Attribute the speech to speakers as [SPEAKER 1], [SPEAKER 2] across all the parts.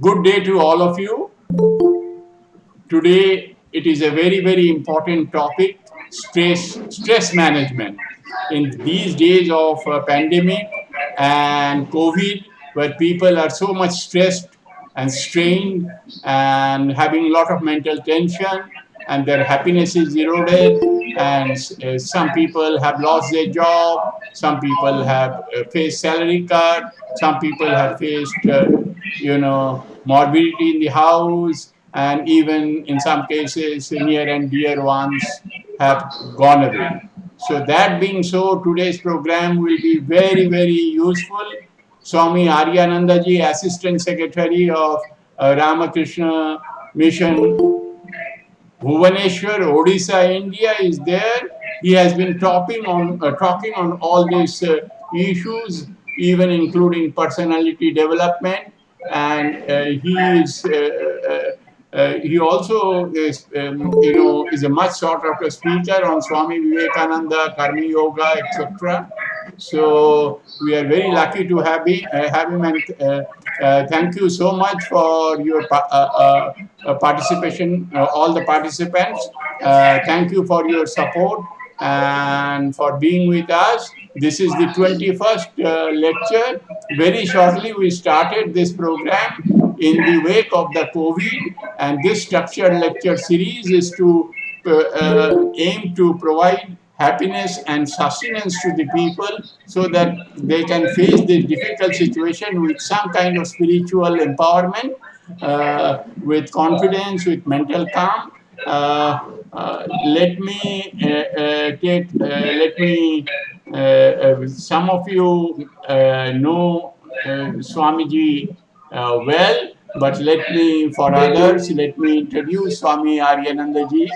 [SPEAKER 1] Good day to all of you. Today it is a very important topic, stress management. In these days of pandemic and COVID, where people are so much stressed and strained and having a lot of mental tension, and their happiness is eroded, and some people have lost their job, some people have faced salary cut, some people have faced morbidity in the house, and even in some cases near and dear ones have gone away. So that being so, today's program will be very useful. Swami Aryanandaji, Assistant Secretary of Ramakrishna Mission, Bhubaneswar, Odisha, India, is there. He has been talking on all these issues, even including personality development, and he also is, is a much sought after speaker on Swami Vivekananda, Karma Yoga, etc. So we are very lucky to have him, and thank you so much for your participation, all the participants. Thank you for your support and for being with us. This is the 21st lecture. Very shortly, we started this program in the wake of the COVID, and this structured lecture series is to aim to provide happiness and sustenance to the people so that they can face this difficult situation with some kind of spiritual empowerment, with confidence, with mental calm. Let me take. Let me. Some of you know Swamiji well, but for others, let me introduce Swami Aryanandaji.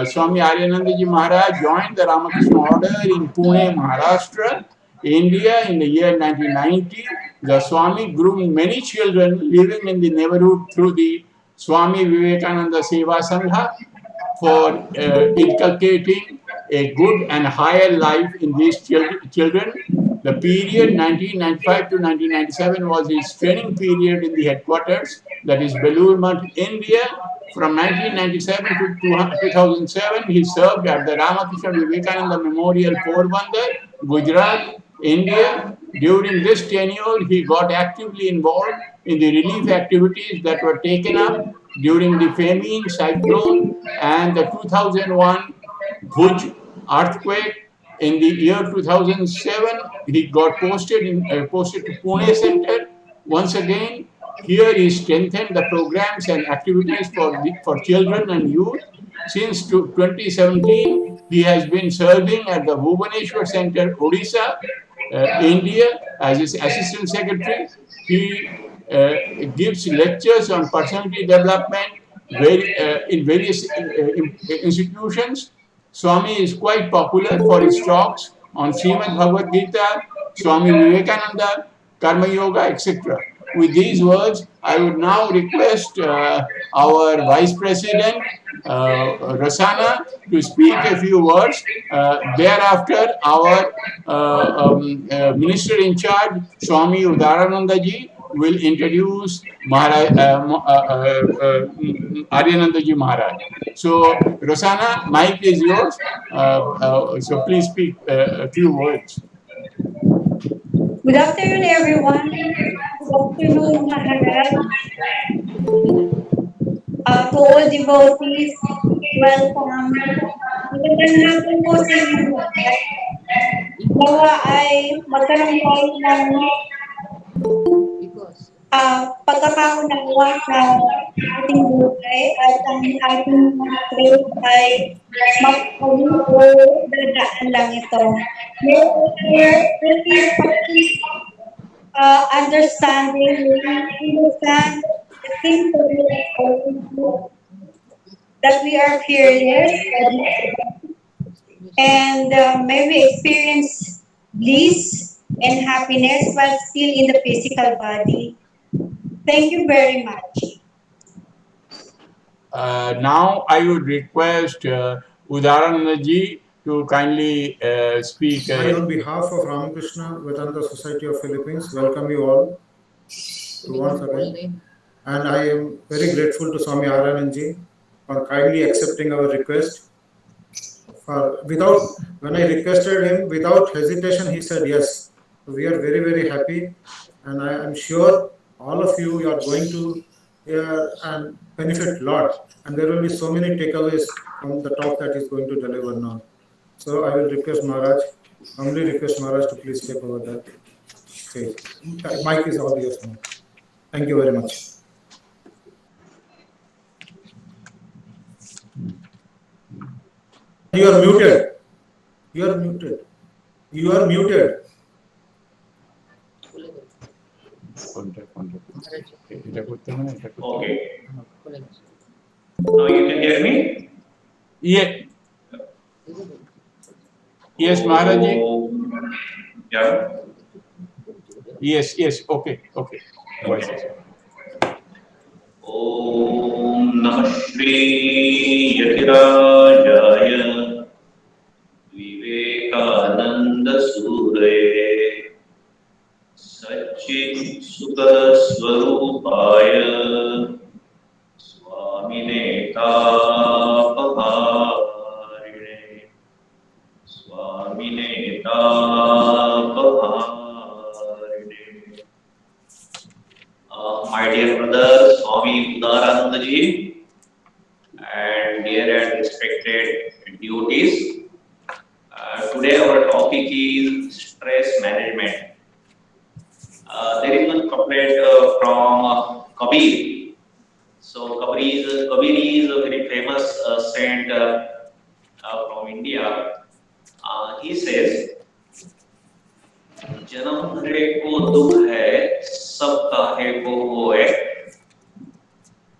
[SPEAKER 1] Swami Aryanandaji Maharaj joined the Ramakrishna Order in Pune, Maharashtra, India in the year 1990. The Swami grew many children living in the neighborhood through the Swami Vivekananda Seva Sangha for inculcating a good and higher life in these children. The period 1995 to 1997 was his training period in the headquarters, that is Belur Math, India. From 1997 to 2007, he served at the Ramakrishna Vivekananda Memorial, Porbandar, Gujarat, India. During this tenure, he got actively involved in the relief activities that were taken up during the famine, cyclone, and the 2001 Bhuj earthquake. In the year 2007, he got posted to Pune Center. Once again, here he strengthened the programs and activities for children and youth. Since 2017, he has been serving at the Bhubaneswar Center, Odisha, India, as his assistant secretary. He gives lectures on personality development in various institutions. Swami is quite popular for his talks on Srimad Bhagavad Gita, Swami Vivekananda, Karma Yoga, etc. With these words, I would now request our Vice President, Rosana, to speak a few words. Thereafter, our Minister in charge, Swami Udaranandaji, will introduce Aryanandaji Maharaj. So, Rosana, mic is yours. So please speak a few words.
[SPEAKER 2] Good afternoon, everyone. Good afternoon, Maharaj. To all devotees, welcome. Magandang hapon po sa inyo lahat. Nawa ay magkaroon tayo ng pagkakaunawa sa ating buhay at ang ating mga faith ay mapaging o dadaan lang ito. May understanding, we understand the things that we are going through, that we are fearless, and may we experience bliss and happiness while still in the physical body. Thank you very much.
[SPEAKER 1] Now I would request Udaranandaji to kindly speak.
[SPEAKER 3] I, on behalf of Ramakrishna Vedanta Society of Philippines, welcome you all to once again. and I am very grateful to Swami Arananji for kindly accepting our request. When I requested him, without hesitation, he said yes. We are very, very happy, and I am sure all of you are going to hear and benefit a lot. And there will be so many takeaways from the talk that he's going to deliver now. So I will request Maharaj, humbly request Maharaj to please take over the stage. Mic is all yours now. Thank you very much. You are muted. You are muted. You are muted.
[SPEAKER 4] Okay. Now you can hear me?
[SPEAKER 1] Yeah. Yes, Maharaji.
[SPEAKER 4] Yeah.
[SPEAKER 1] Yes, yes. Okay, okay. Voices.
[SPEAKER 4] Om Namah Shri Yatirajaya Vivekananda Suraye Satchit Sukha Swarupaya Swamine Tapaharine Swamine Tapaharine. My dear brother Swami Udarananda ji and dear and respected devotees, today our topic is stress management. There is one couplet from Kabir. So Kabir is a very famous saint from India. He says, जन्म धरे को दुख है सब काहे को होए,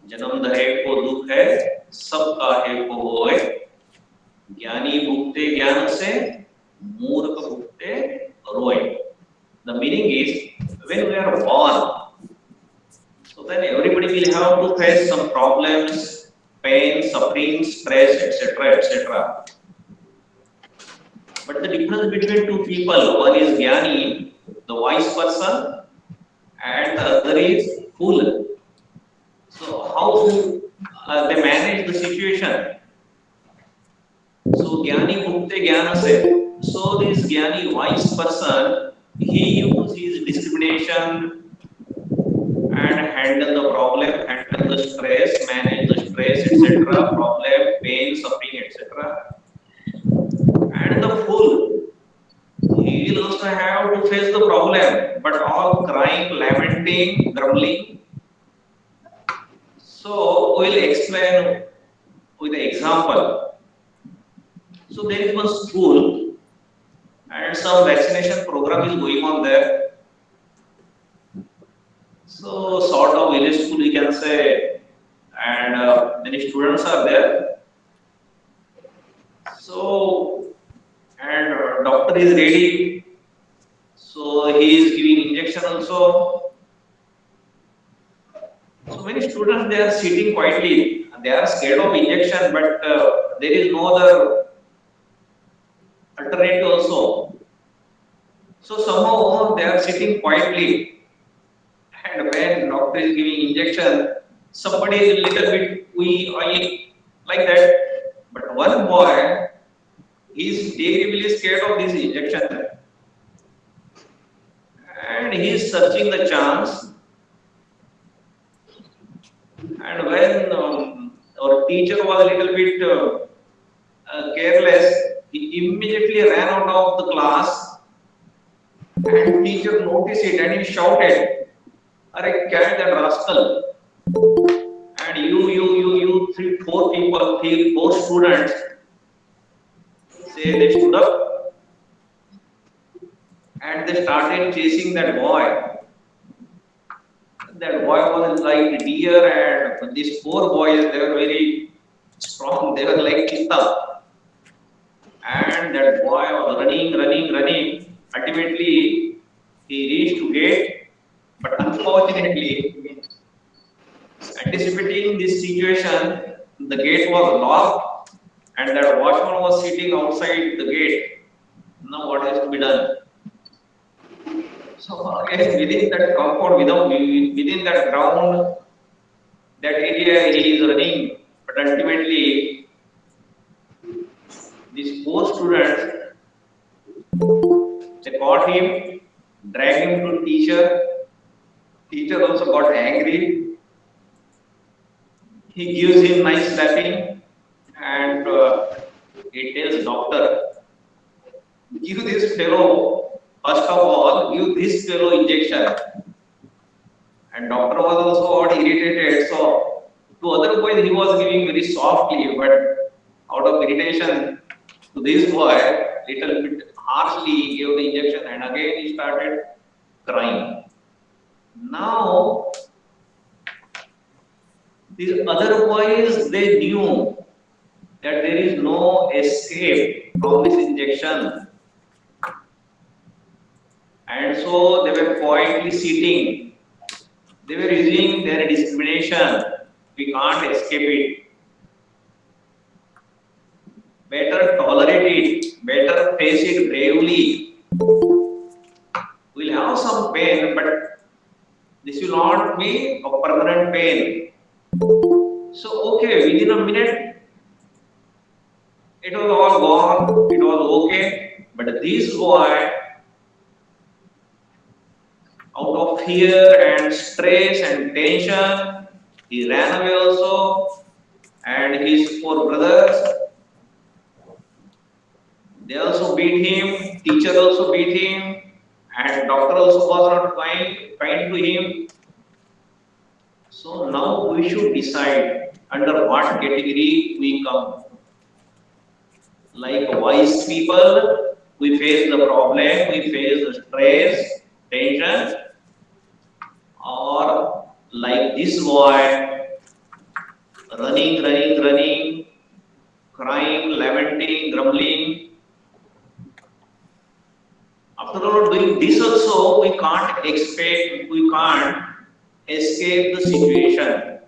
[SPEAKER 4] जन्म धरे को दुख है सब काहे को होए, ज्ञानी भुगते ज्ञान से मूर्ख भुगते रोए. The meaning is, when we are born, so then everybody will have to face some problems, pain, suffering, stress, etc., etc. But the difference between two people, one is Jnani, the wise person, and the other is fool. So how they manage the situation? So Jnani Bhukte Jnana se. So this Jnani wise person, he uses his discrimination and handle the problem, handle the stress, manage the stress, etc., problem, pain, suffering, etc. And the fool, he will also have to face the problem, but all crying, lamenting, grumbling. So we will explain with an example. So there is one school and some vaccination program is going on there. So sort of village school you can say, and many students are there. So and doctor is ready, so he is giving injection also. So many students, they are sitting quietly, they are scared of injection, but there is no other alternative also. So somehow they are sitting quietly, and when doctor is giving injection, somebody is a little bit like that, but one boy, he is terribly scared of this injection, and he is searching the chance. And when our teacher was a little bit careless, he immediately ran out of the class, and teacher noticed it and he shouted, "Arey, catch that rascal!" And you, 4 people, 4 students, say they stood up and they started chasing that boy. That boy was like deer, and these 4 boys, they were very strong, they were like cheetah. And that boy was running. Ultimately, he reached to gate, but unfortunately, anticipating this situation, the gate was locked, and that watchman was sitting outside the gate. Now what is to be done? So again, within that compound, within that ground, that area he is running, but ultimately these four students, they caught him, dragged him to teacher. Teacher also got angry. He gives him nice slapping, and he tells doctor, give this fellow, first of all, give this fellow injection. And doctor was also got irritated. So to other boys he was giving very softly, but out of irritation to this boy, little bit harshly he gave the injection, and again he started crying. Now these other boys, they knew that there is no escape from this injection, and so they were quietly sitting. They were using their discrimination. We can't escape it. Better tolerate it. Better face it bravely. We'll have some pain, but this will not be a permanent pain. So, okay, within a minute, it was all gone. It was okay. But this boy, out of fear and stress and tension, he ran away also, and his four brothers, they also beat him, teacher also beat him, and doctor also was not kind to him. So now we should decide under what category we come. Like wise people, we face the problem, we face the stress, tension, or like this boy, running, crying, lamenting, grumbling. After all, doing this also, we can't escape the situation.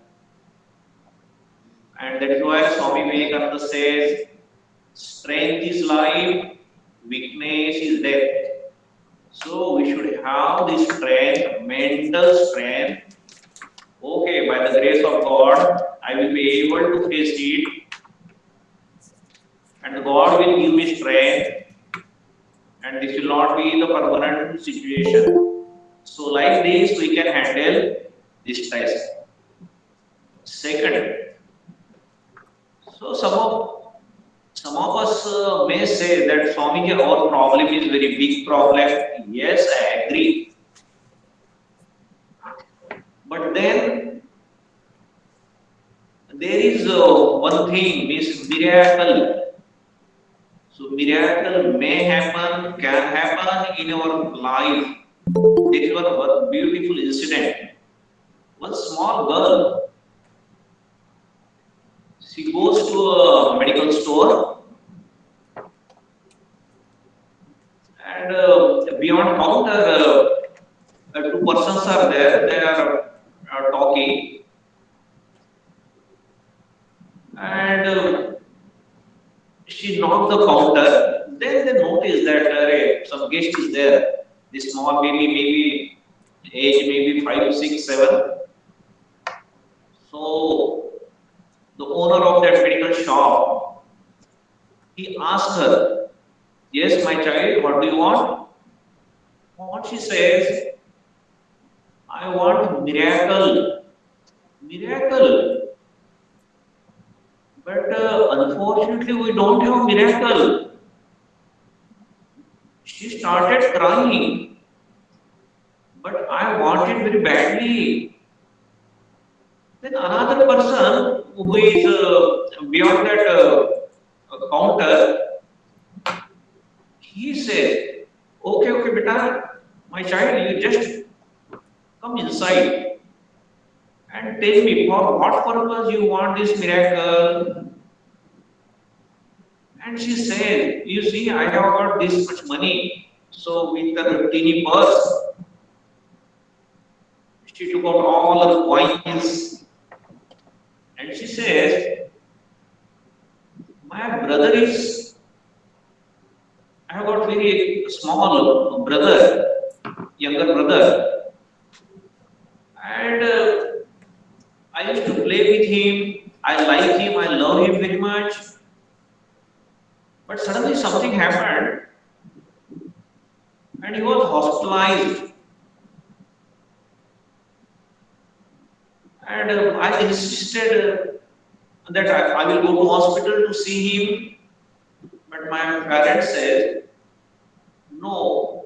[SPEAKER 4] And that is why Swami Vivekananda says, strength is life, weakness is death. So we should have this strength, mental strength. Okay, by the grace of God, I will be able to face it, and God will give me strength, and this will not be the permanent situation. So like this, we can handle this stress. Second, so some of us may say that Swamiji, our problem is very big problem. Yes, I agree. But then there is one thing, means miracle. So miracle may happen, can happen in our life. There is one beautiful incident. One small girl, she goes to a medical store, and beyond counter, two persons are there. They are talking, and she knocked the counter. Then they noticed that some guest is there. This small baby, maybe age maybe 5, 6, 7. So the owner of that medical shop, he asked her, "Yes, my child, what do you want?" What she says, "I want miracle, miracle." But unfortunately, we don't have miracle. She started crying, but I want it very badly. Then another person who is beyond that counter, he says, okay, beta, my child, you just come inside and tell me for what purpose you want this miracle." And she said, "You see, I have got this much money." So with her teeny purse, she took out all her coins, and she says, "My brother is, I have got very small brother, younger brother, and I I used to play with him, I like him, I love him very much. But suddenly something happened and he was hospitalized. And I insisted that I will go to hospital to see him. But my parents said, no,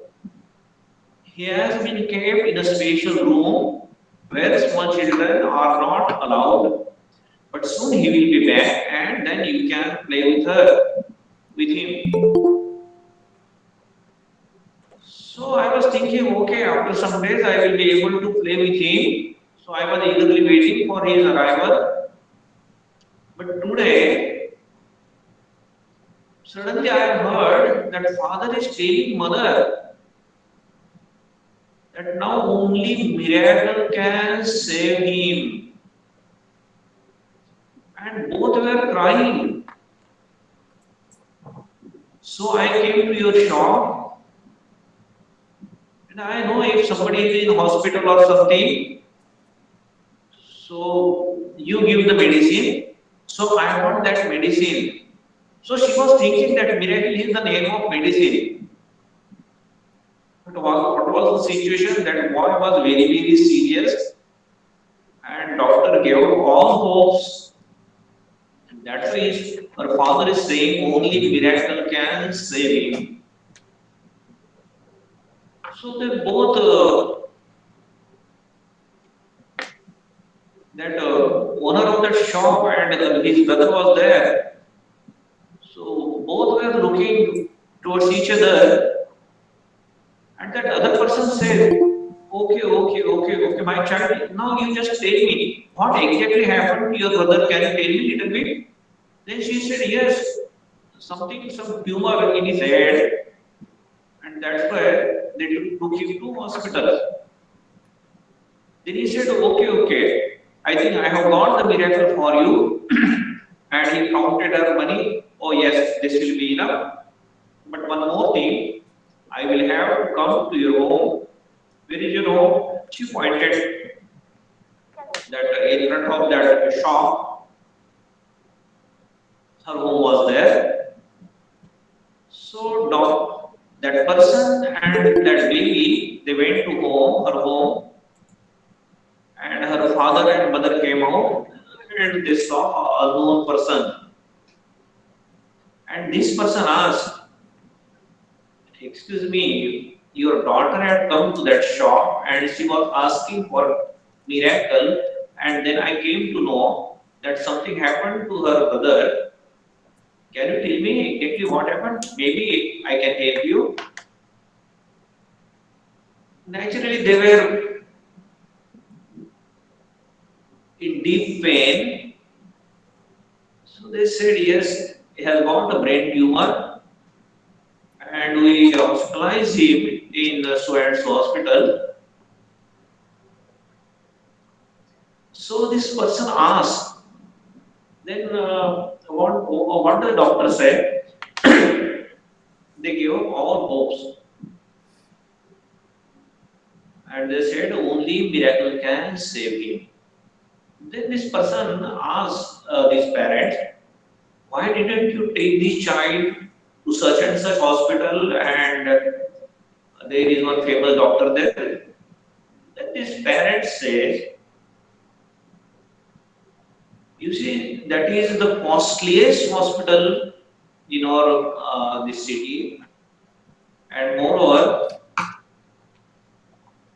[SPEAKER 4] he has been kept in a special room where small children are not allowed. But soon he will be back and then you can play with him. So I was thinking, okay, after some days I will be able to play with him. So I was eagerly waiting for his arrival. But today, suddenly I heard that father is telling mother that now only miracle can save him. And both were crying. So I came to your shop and I know if somebody is in hospital or something, so you give the medicine. So I want that medicine. So she was thinking that miracle is the name of medicine. But what was the situation? That boy was very, very serious and doctor gave all hopes. And that's why her father is saying only miracle can save him. So they both, that owner of that shop and his brother was there. So both were looking towards each other, and that other person said, okay, my child, now you just tell me what exactly happened to your brother. Can you tell me a little bit? Then she said, yes, some tumor in his head, and that's why they took him to hospital. Then he said, okay, I think I have got the miracle for you. And he counted her money. Oh yes, this will be enough. But one more thing, I will have to come to your home. Where is your home? She pointed that in front of that shop, her home was there. So that person and that baby, they went to her home, and her father and mother came out and they saw a unknown person. And this person asked, excuse me, your daughter had come to that shop and she was asking for miracle, and then I came to know that something happened to her brother. Can you tell me exactly what happened? Maybe I can help you. Naturally, they were in deep pain. So they said, yes, he has got a brain tumor and we hospitalized him in the so and so hospital. So this person asked, then what the doctor said? They gave up all hopes and they said only miracle can save him. Then this person asked these parents, why didn't you take this child to such and such hospital, and there is one famous doctor there? Then this parent says, you see, that is the costliest hospital in our this city, and moreover,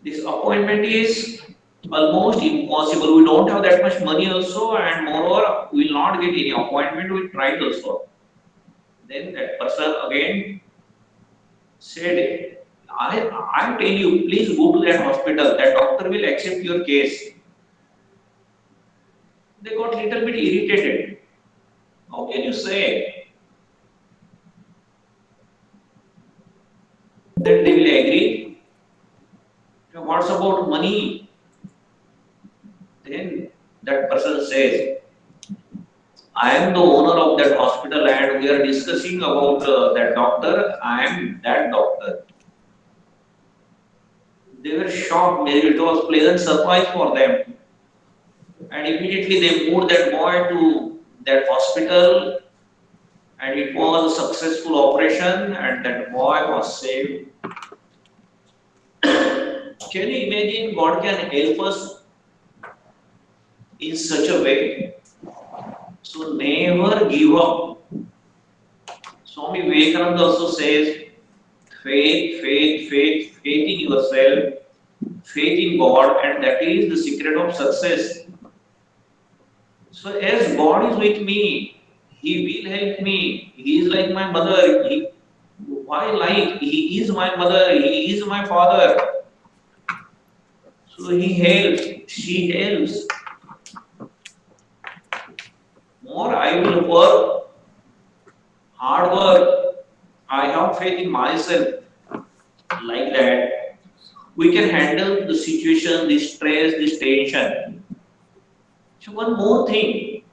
[SPEAKER 4] this appointment is almost impossible. We don't have that much money also, and moreover, we will not get any appointment. We tried also. Then that person again said, I tell you, please go to that hospital. That doctor will accept your case. They got little bit irritated. How can you say that they will agree? What's about money? Then that person says, I am the owner of that hospital and we are discussing about that doctor. I am that doctor. They were shocked. Maybe it was pleasant surprise for them. and immediately they moved that boy to that hospital, and it was a successful operation, and that boy was saved. Can you imagine God can help us in such a way? So never give up. Swami Vivekananda also says, faith, faith, faith, faith in yourself, faith in God, and that is the secret of success. So as God is with me, He will help me. He is like my mother. Why like? He is my mother. He is my father. So He helps. She helps. More I will work, hard work. I have faith in myself. Like that, we can handle the situation, the stress, the tension. So one more thing.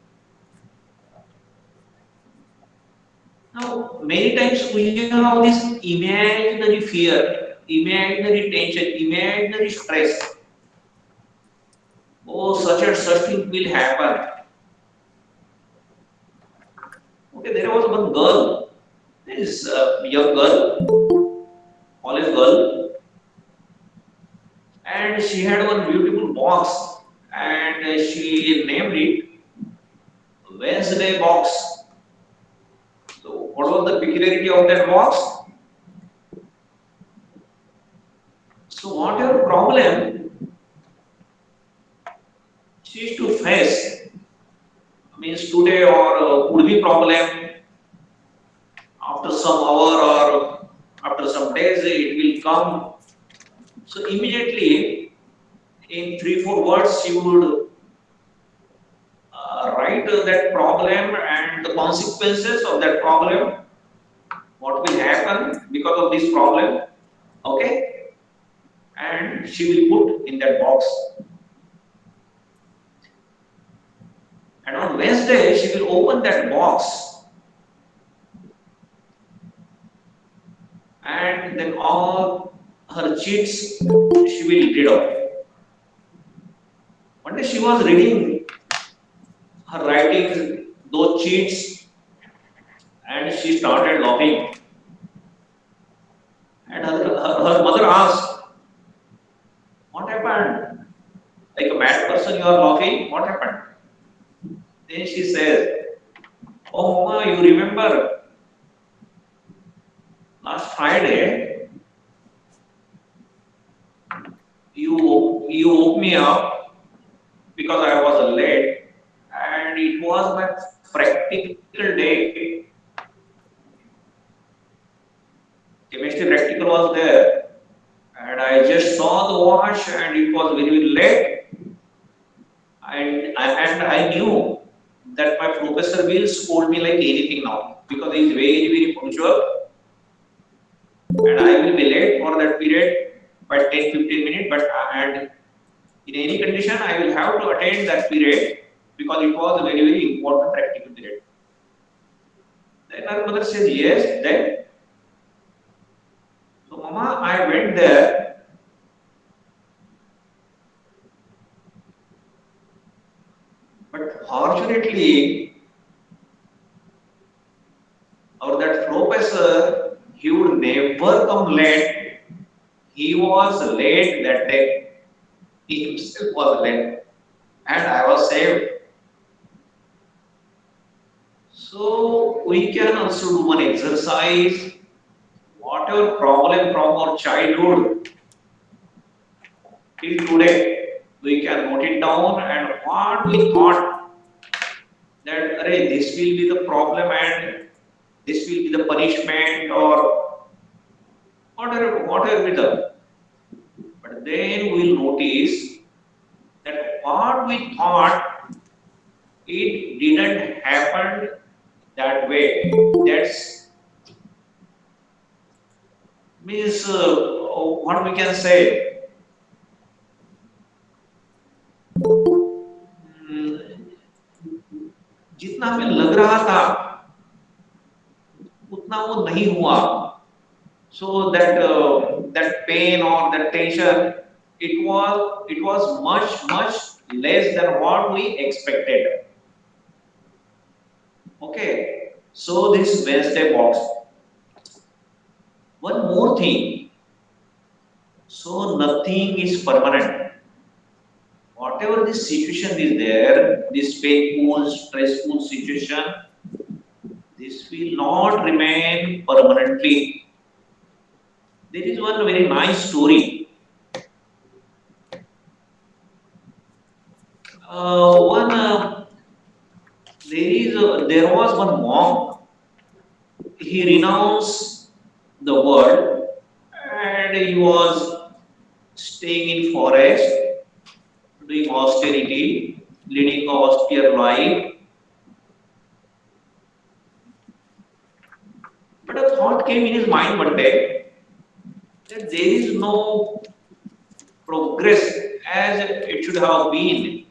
[SPEAKER 4] Now, many times we have this imaginary fear, imaginary tension, imaginary stress. Oh, such and such thing will happen. Okay, there was one girl, this young girl, college girl, and she had one beautiful box, and she named it Wednesday box. So, what was the peculiarity of that box? So, whatever problem she used to face, means today or would be problem after some hour or after some days it will come. So, immediately in 3-4 words she would write that problem and the consequences of that problem, what will happen because of this problem, okay, and she will put in that box. And on Wednesday, she will open that box, and then all her cheats she will read out. One day she was reading her writings, those cheats, and she started laughing. And her mother asked, "What happened? Like a mad person, you are laughing. What happened?" Then she says, "Oh, Mama, you remember last Friday you woke me up because I was late, and it was my practical day. Chemistry practical was there, and I just saw the watch, and it was very, very late, and I knew that my professor will scold me like anything now because he is very, very punctual, and I will be late for that period by 10-15 minutes. But and in any condition, I will have to attend that period because it was a very, very important practical period." Then her mother says, "Yes, then." So, Mama, I went there, but fortunately, or that professor, he would never come late. He was late that day. He himself was late, and I was saved. So we can also do one exercise. Whatever problem from our childhood till today, we can note it down, and what we thought that array, this will be the problem and this will be the punishment or whatever we done. But then we'll notice that what we thought, it didn't happen that way. That's means what we can say. जितना हमें लग रहा था उतना वो नहीं हुआ. So that pain or that tension, it was much less than what we expected. Okay, so this Wednesday box. One more thing. So nothing is permanent. Whatever this situation is there, this painful, stressful situation, this will not remain permanently. There is one very nice story. There was one monk. He renounced the world and he was staying in forest, doing austerity, leading austere life. But a thought came in his mind one day that there is no progress as it should have been.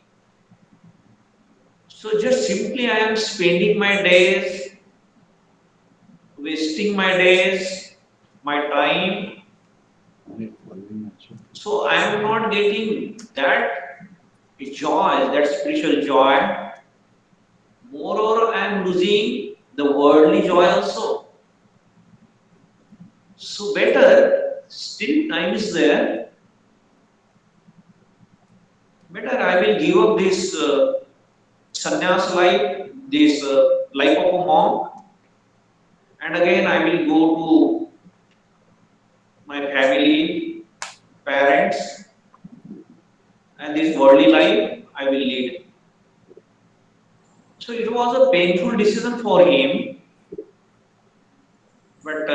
[SPEAKER 4] So just simply I am spending my days, wasting my days, my time. So I am not getting that joy, that spiritual joy. Moreover, I am losing the worldly joy also. So better, still time is there. Better I will give up this sannyas life, this life of a monk, and again I will go to my family, parents, and this worldly life I will lead. So it was a painful decision for him, but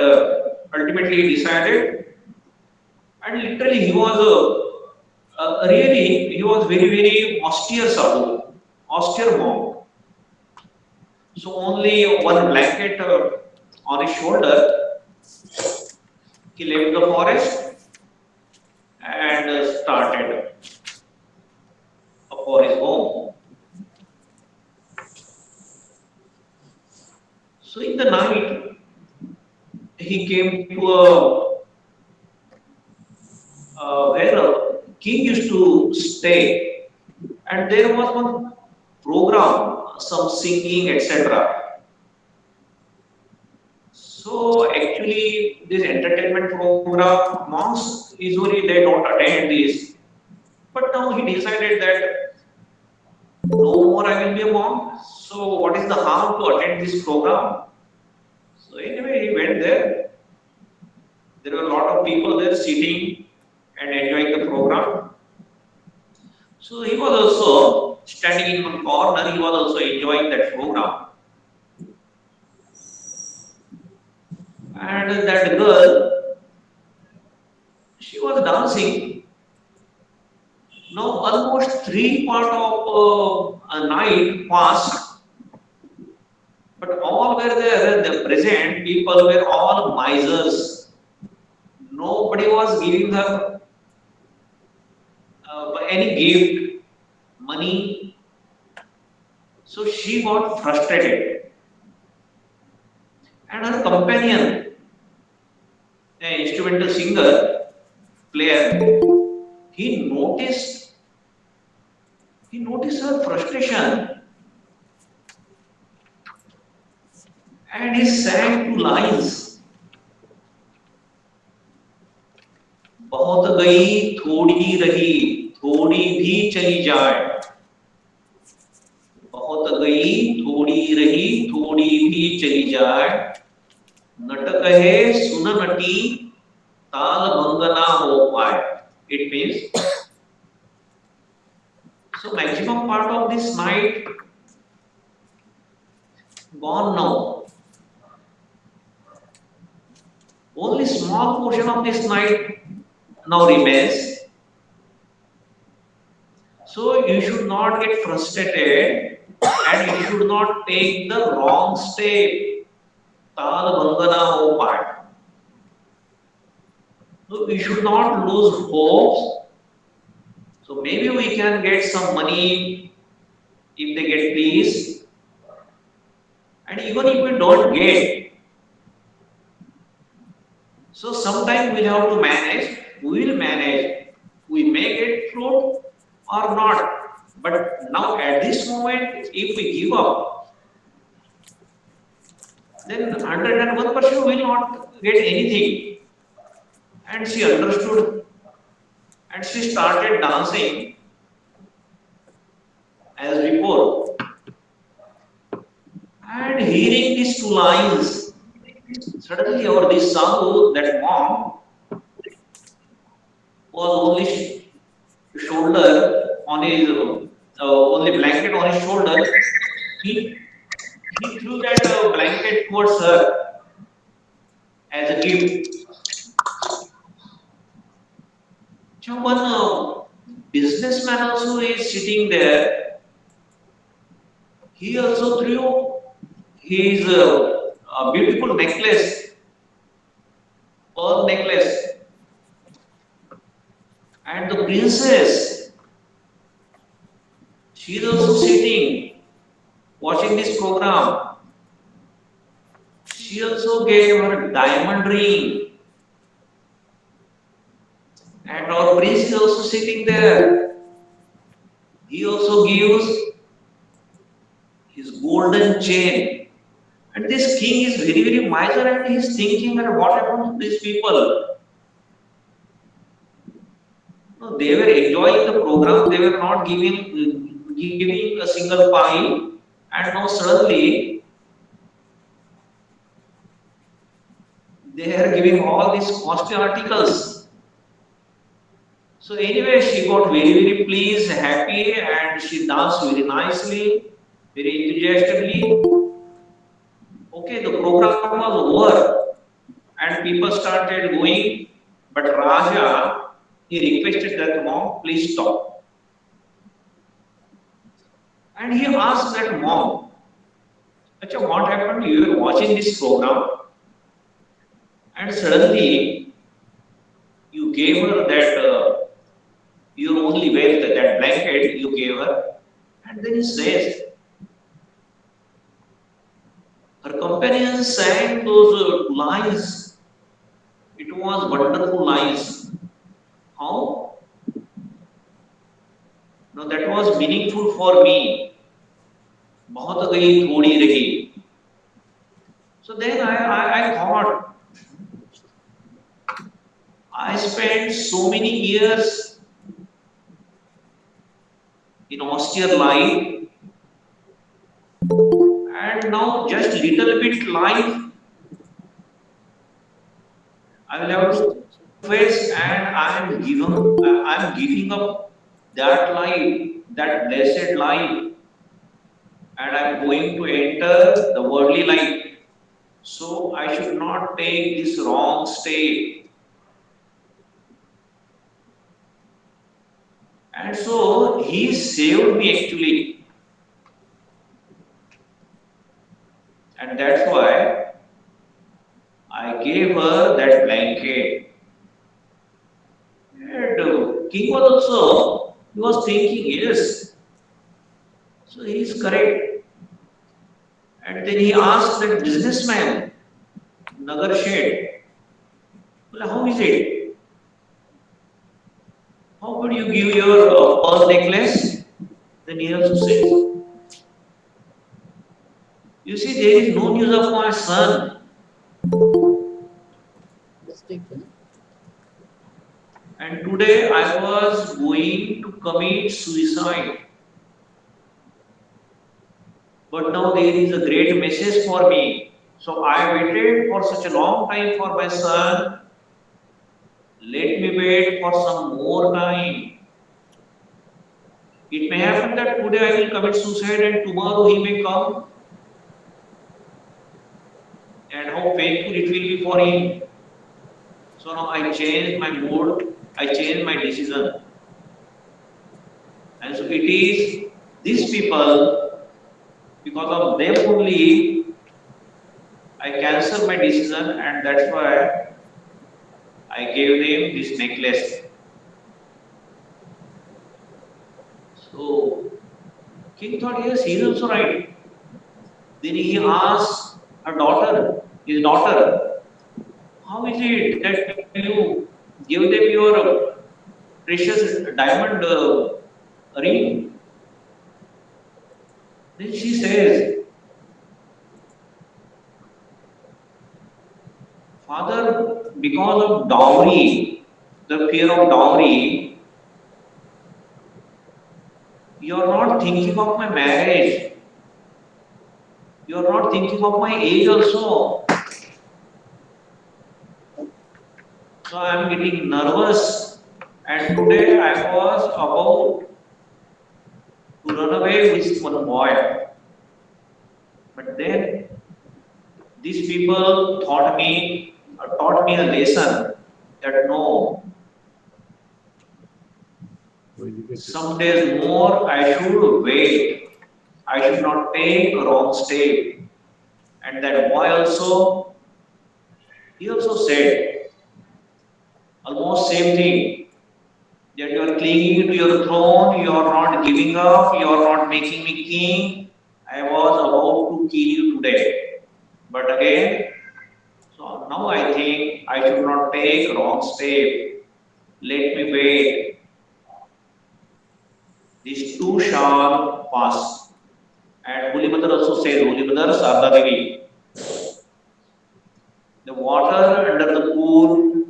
[SPEAKER 4] ultimately he decided, and literally he was really he was very austere sadhu, austere monk. So only one blanket on his shoulder, he left the forest and started for his home. So in the night, he came to where a king used to stay, and there was one program, some singing, etc. So actually, this entertainment program, monks usually they don't attend this, but now he decided that no more I will be a monk. So what is the harm to attend this program? So anyway, he went there. There were a lot of people there sitting and enjoying the program. So he was also standing in one corner. He was also enjoying that program. And that girl, she was dancing. Now almost 3 part of a night passed, but all were there. The present people were all misers. Nobody was giving her any gift, money. So she got frustrated. And her companion, an instrumental singer, player, he noticed her frustration and he sang 2 lines. बहुत गई थोड़ी रही थोड़ी भी चली जाए बहुत गई थोड़ी रही थोड़ी भी चली जाए नट कहे सुन नटी ताल भंग ना हो पाए. It means, so maximum part of this night gone now. Only small portion of this night now remains. So you should not get frustrated and you should not take the wrong step. Tal bhanga na ho paye. So we should not lose hopes. So maybe we can get some money if they get peace. And even if we don't get, so sometime we'll have to manage, we will manage. We may get fruit or not. But now at this moment, if we give up, then 101% will not get anything. And she understood and she started dancing as before. And hearing these two lines, suddenly our this sadhu, that mom, was only shoulder on his only blanket on his shoulder. He threw that blanket towards her as a gift. So one businessman also is sitting there. He also threw his beautiful necklace, pearl necklace, and the princess, she is also sitting watching this program. She also gave her diamond ring, and our prince is also sitting there. He also gives his golden chain. And this king is very, very miser and he is thinking that what happened to these people? No, they were enjoying the program, they were not giving a single pie, and now suddenly they are giving all these costly articles. So anyway, she got very, very pleased, happy, and she danced very nicely, very enthusiastically. Okay, the program was over and people started going, but Raja, he requested that mom, please stop. And he asked that mom, Acha, what happened? You were watching this program and suddenly you gave her that your only wealth, that blanket you gave her. And then he says, her companions sang those lines. It was wonderful lines. How? No, that was meaningful for me. बहुत गई थोड़ी रही. So then I thought, I spent so many years in austere life, and now just little bit life I will have to face, and I am giving up that life, that blessed life, and I am going to enter the worldly life. So I should not take this wrong step. And so he saved me actually. And that's why I gave her that blanket. And king was also, he was thinking, yes. So he is correct. And then he asked that businessman, Nagar Shed, well, how is it? How could you give your pearl necklace? Then he also said, you see, there is no news of my son. And today I was going to commit suicide. But now there is a great message for me. So I waited for such a long time for my son. Let me wait for some more time. It may happen that today I will commit suicide and tomorrow he may come. And how painful it will be for him. So now I changed my mood, I changed my decision. And so it is these people, because of them only, I cancelled my decision, and that's why I gave them this necklace. So king thought, yes, he is also right. Then he asked her daughter, his daughter, how is it that you give them your precious diamond ring? because of dowry, the fear of dowry, you are not thinking of my marriage. You are not thinking of my age also. So I am getting nervous. And today I was about to run away with one boy. But then these people taught me a lesson that no, some days more I should wait. I should not take a wrong step. And that boy also, he also said almost same thing. That you are clinging to your throne, you are not giving up, you are not making me king. I was about to kill you today. But again, so now I think I should not take wrong step. Let me wait. These two shall pass. And Holy Mother also said, Holy Mother Sarda Devi, the water under the pool,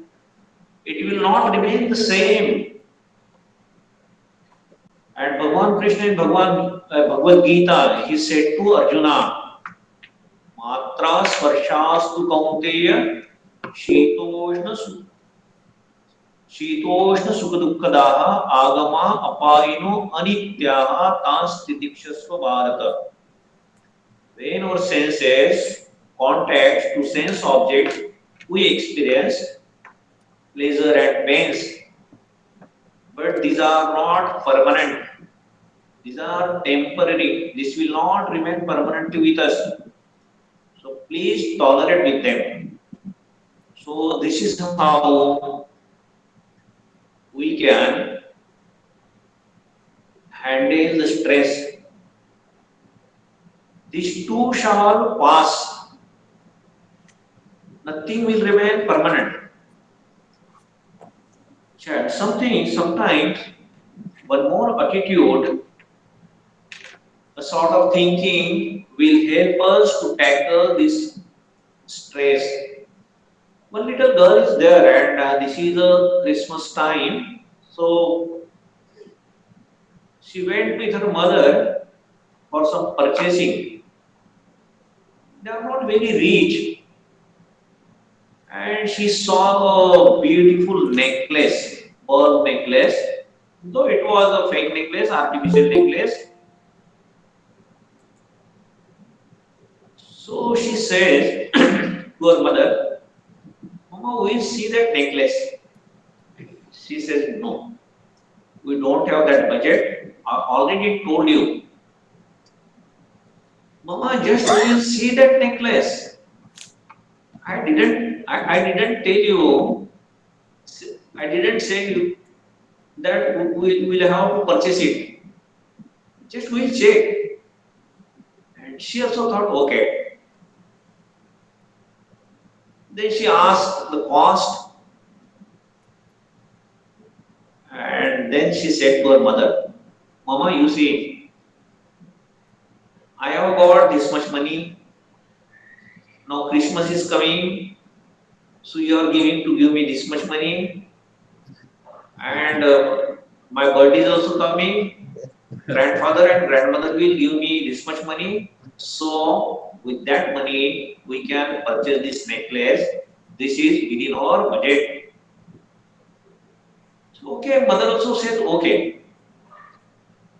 [SPEAKER 4] it will not remain the same. And Bhagavan Krishna in Bhagavad Gita, he said to Arjuna, Matra Svarshastu Kaunteya Shitoshna शीतोष्ण सुख दुखदाः आगमा अपारिनो अनित्याः तांस्तितिक्षस्व Bharat. When our senses contact to sense objects, we experience pleasure and pains. But these are not permanent. These are temporary. This will not remain permanently with us. So please tolerate with them. So this is how we can handle the stress. These two shall pass. Nothing will remain permanent. Sometimes one more attitude, a sort of thinking will help us to tackle this stress. One little girl is there, and this is a Christmas time. So she went with her mother for some purchasing. They are not very rich, and she saw a beautiful necklace, pearl necklace, though it was a fake necklace, artificial necklace. So she says to her mother, Mama, will see that necklace? She says, no, we don't have that budget. I already told you. Mama, just will see that necklace. I didn't tell you. I didn't say you that we will have to purchase it. Just we'll check. And she also thought, okay. Then she asked the cost. And then she said to her mother, Mama, you see, I have got this much money. Now Christmas is coming. So you are give me this much money. And my birthday is also coming. Grandfather and grandmother will give me this much money. So with that money, we can purchase this necklace. This is within our budget. So, okay, mother also said okay.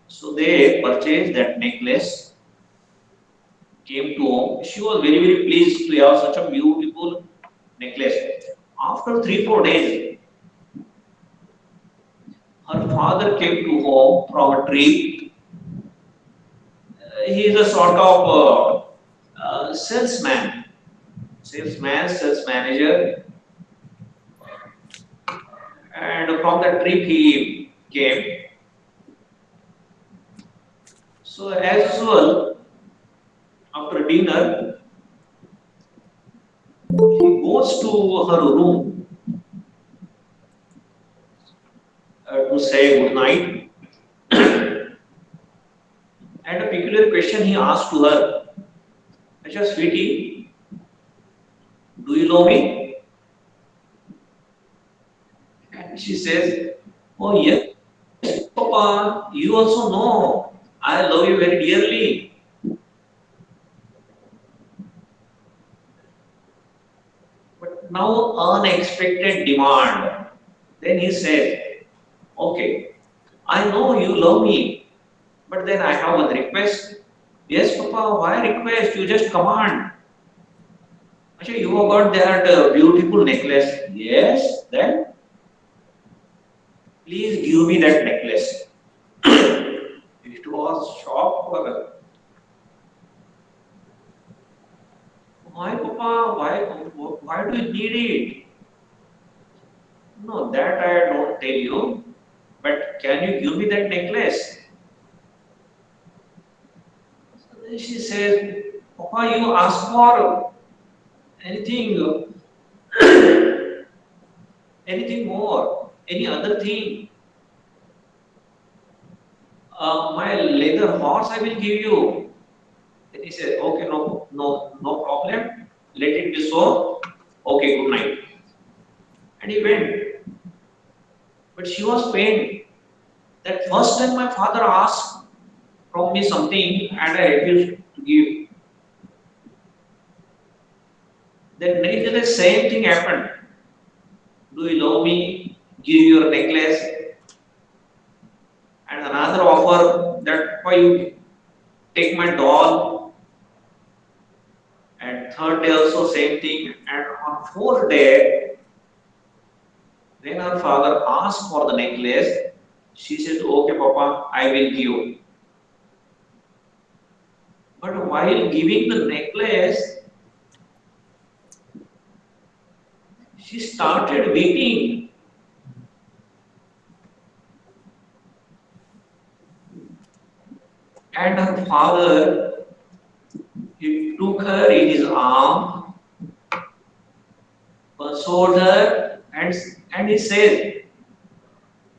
[SPEAKER 4] So they purchased that necklace, came to home. She was very, very pleased to have such a beautiful necklace. After 3-4 days, her father came to home from a trip. He is a sort of sales manager. And from that trip he came. So as usual, after dinner, he goes to her room to say good night. And a peculiar question he asked to her, Acha, sweetie, do you know me? she says, "Oh yes, Papa, you also know I love you very dearly." But now unexpected demand. Then he said, "Okay, I know you love me, but then I have one request." "Yes, Papa, why request? You just command." "Acha, you have got that beautiful necklace." "Yes, then please give me that necklace." It was shock for her. "Why, Papa? Why do you need it?" "No, that I don't tell you. But can you give me that necklace?" So then she said, "Papa, you ask for anything, anything more, any other thing. My leather horse I will give you." Then he said, "Okay, no problem. Let it be so. Okay, good night." And he went. But she was pained. That first time my father asked from me something and I refused to give. Then many times the same thing happened. "Do you love me? Give your necklace." And another offer that why you take my doll. And third day also same thing. And on fourth day, when her father asked for the necklace, she said, "Okay, Papa, I will give." But while giving the necklace, she started weeping. And her father, he took her in his arm, consoled her, and he said,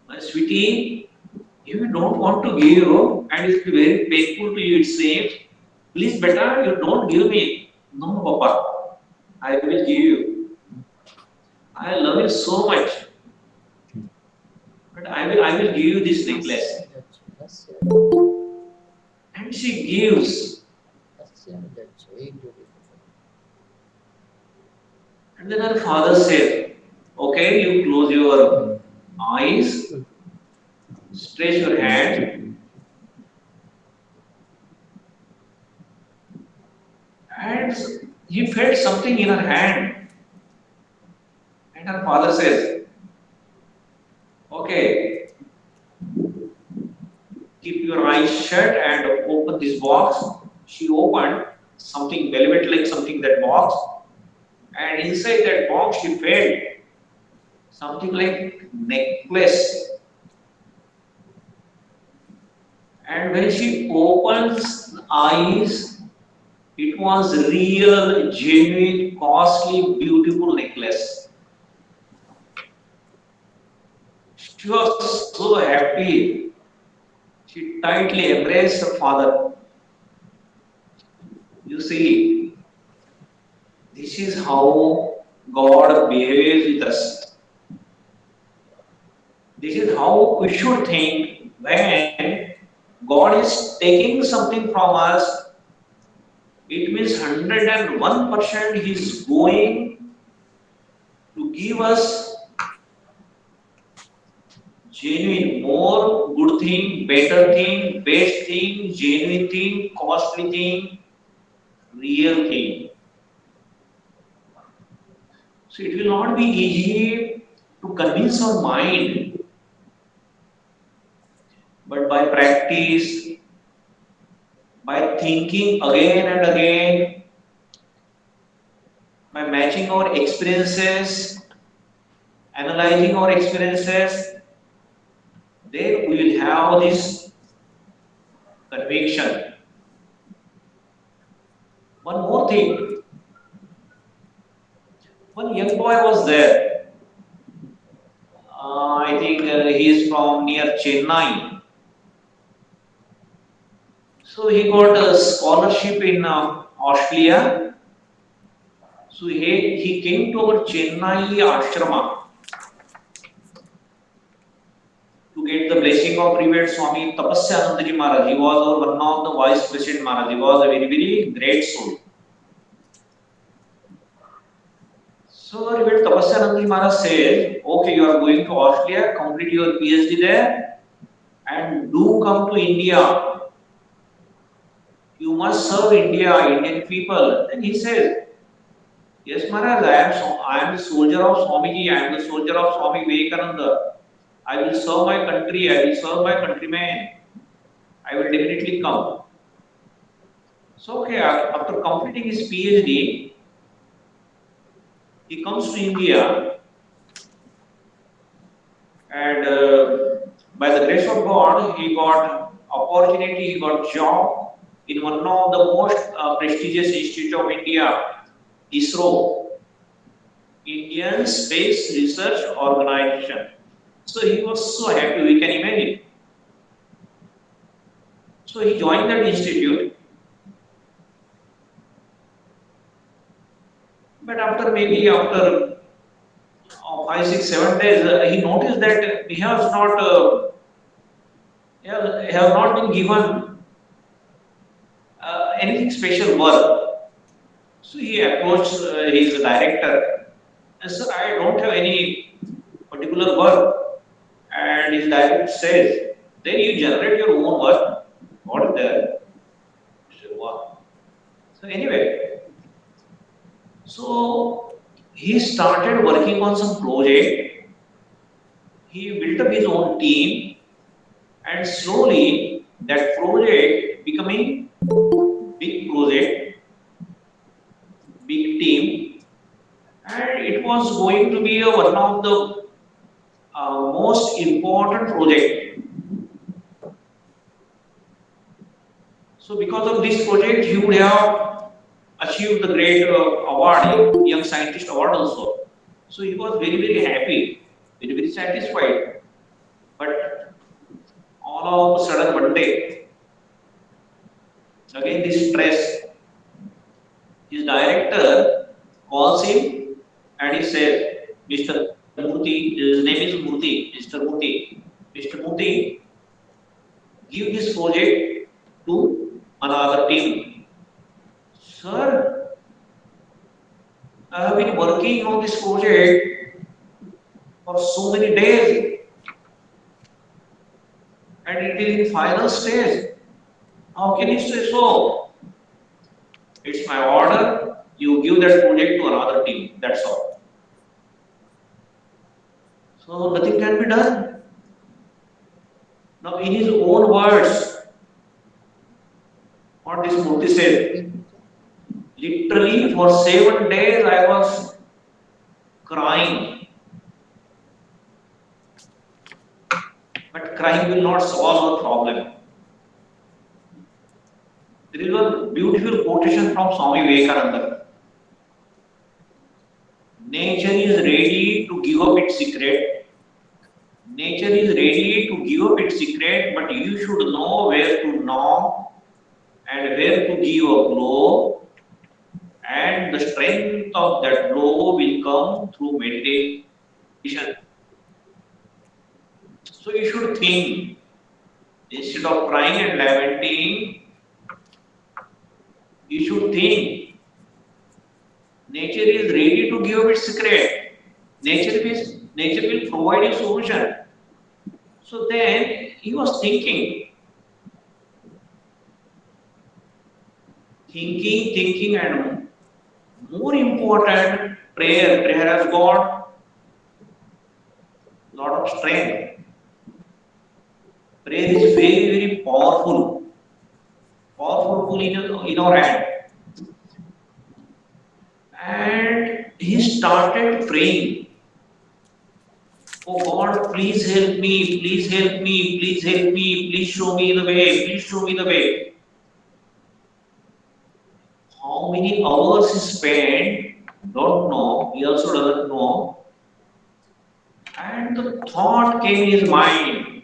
[SPEAKER 4] "My sweetie, if you don't want to give, and it's very painful to you, it seems, please, better you don't give me." "No, Papa, I will give you. I love you so much, but I will give you this necklace." And she gives. And then her father said, "Okay, you close your eyes, stretch your hand." And he felt something in her hand. And her father says, "Okay, keep your eyes shut and open this box." She opened something velvet like something that box. And inside that box she felt something like necklace. And when she opens the eyes, it was real, genuine, costly, beautiful necklace. She was so happy. She tightly embraced her father. You see, this is how God behaves with us. This is how we should think when God is taking something from us. It means 101% He is going to give us genuine, more good thing, better thing, best thing, genuine thing, costly thing, real thing. So it will not be easy to convince our mind, but by practice, by thinking again and again, by matching our experiences, analyzing our experiences, then we will have this conviction. One more thing, one young boy was there. I think he is from near Chennai. So he got a scholarship in Australia. So he came to our Chennai ashrama. blessing of revered Swami Tapasyanand Ji Maharaj. He was our one of the vice president Maharaj. He was a very, very great soul. So revered Tapasyanand Ji Maharaj says, okay, you are going to Australia, complete your PhD there, and do come to India. You must serve India, Indian people. Then he says, yes, Maharaj, I am the soldier of Swamiji, I am the soldier of Swami Vivekananda. I will serve my country, I will serve my countrymen. I will definitely come. So, okay, after completing his PhD, he comes to India and by the grace of God, he got opportunity, he got job in one of the most prestigious institute of India, ISRO, Indian Space Research Organization. So he was so happy, we can imagine. So he joined that institute. But after 5, 6, 7 days, he noticed that he has not been given anything special work. So he approached his director and said, I don't have any particular work. And his director says, then you generate your own work. What is there? He said, wow. So anyway, so he started working on some project. He built up his own team, and slowly that project becoming big project, big team, and it was going to be one of the most important project. So because of this project, he would have achieved the great award, Young Scientist Award also. So he was very, very happy, very, very satisfied. But all of a sudden one day, again this stress, his director calls him and he says, Mr. Murthy, his name is Murthy, Mr. Murthy, give this project to another team. Sir, I have been working on this project for so many days and it is in final stage. How can you say so? It's my order. You give that project to another team. That's all. So nothing can be done. Now, in his own words, what this Murthy said, literally for 7 days I was crying. But crying will not solve our problem. There is a beautiful quotation from Swami Vivekananda. Nature is ready to give up its secret. Nature is ready to give up its secret, but you should know where to knock and where to give a blow, and the strength of that blow will come through meditation. So you should think, instead of crying and lamenting, you should think, nature is ready to give up its secret. Nature will provide a solution. So then he was thinking, and more important, prayer. Prayer has got lot of strength. Prayer is very, very powerful tool in our hand. And he started praying, oh God, please help me, please help me, please help me, please show me the way, please show me the way. How many hours he spent, don't know, he also doesn't know. And the thought came in his mind.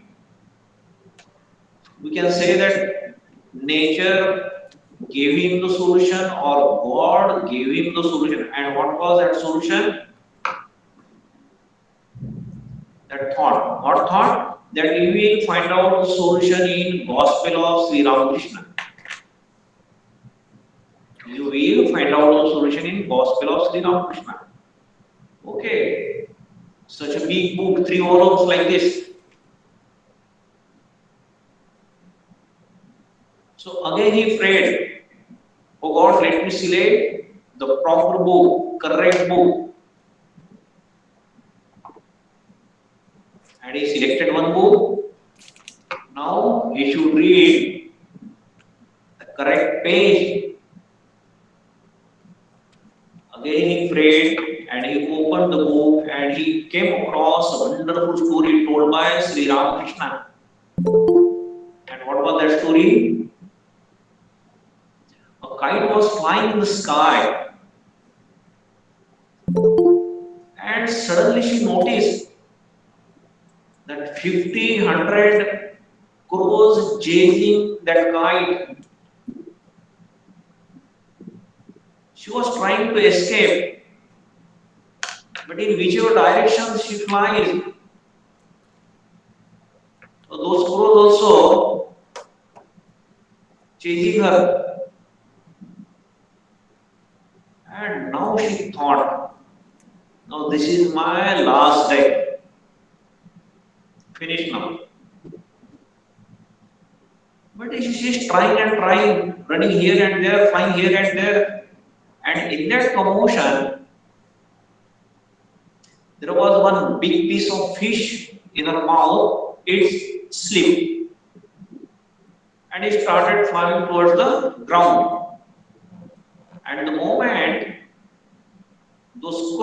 [SPEAKER 4] We can say that nature gave him the solution or God gave him the solution. And what was that solution? That thought. What thought? that you will find out the solution in Gospel of Sri Ramakrishna. You will find out the solution in Gospel of Sri Ramakrishna. Okay, such a big book, 3 volumes like this. So again he prayed, oh God, let me select the proper book, correct book. And he selected one book. Now he should read the correct page. Again he prayed and he opened the book and he came across a wonderful story told by Sri Ramakrishna. And what was that story? A kite was flying in the sky and suddenly she noticed that 50, 100 crows chasing that kite. She was trying to escape, but in whichever direction she flies, those crows also chasing her. And now she thought, now this is my last day. Finish now. But she is trying and trying, running here and there, flying here and there. And in that commotion, there was one big piece of fish in her mouth. It slipped. And it started flying towards the ground. And the moment those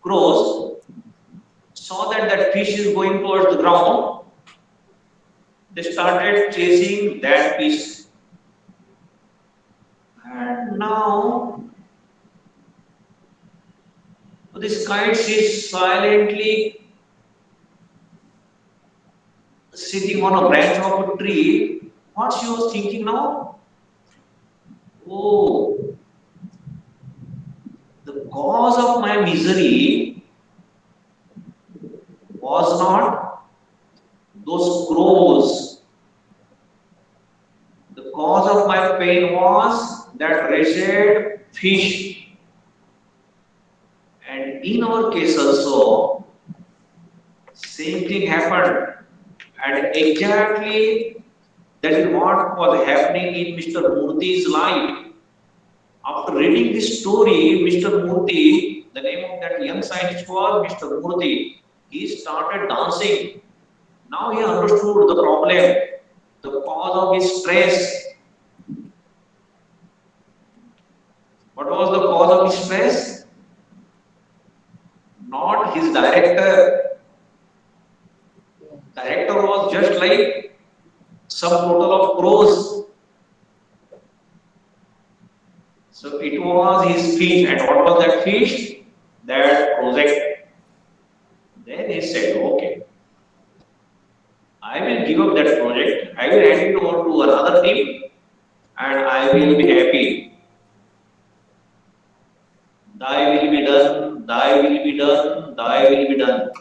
[SPEAKER 4] crows saw that that fish is going towards the ground, they started chasing that fish. And now this kite is silently sitting on a branch of a tree. What she was thinking now? Oh, the cause of my misery was not those crows. The cause of my pain was that wretched fish. And in our case also, same thing happened. And exactly that is what was happening in Mr. Murthy's life. After reading this story, Mr. Murthy, the name of that young scientist was Mr. Murthy, he started dancing. Now he understood the problem, the cause of his stress. What was the cause of his stress? Not his director. Director was just like some total of crows. So it was his fish. And what was that fish? That project. Then he said, okay, I will give up that project. I will hand it over to another team and I will be happy. Thy will be done, thy will be done, thy will be done.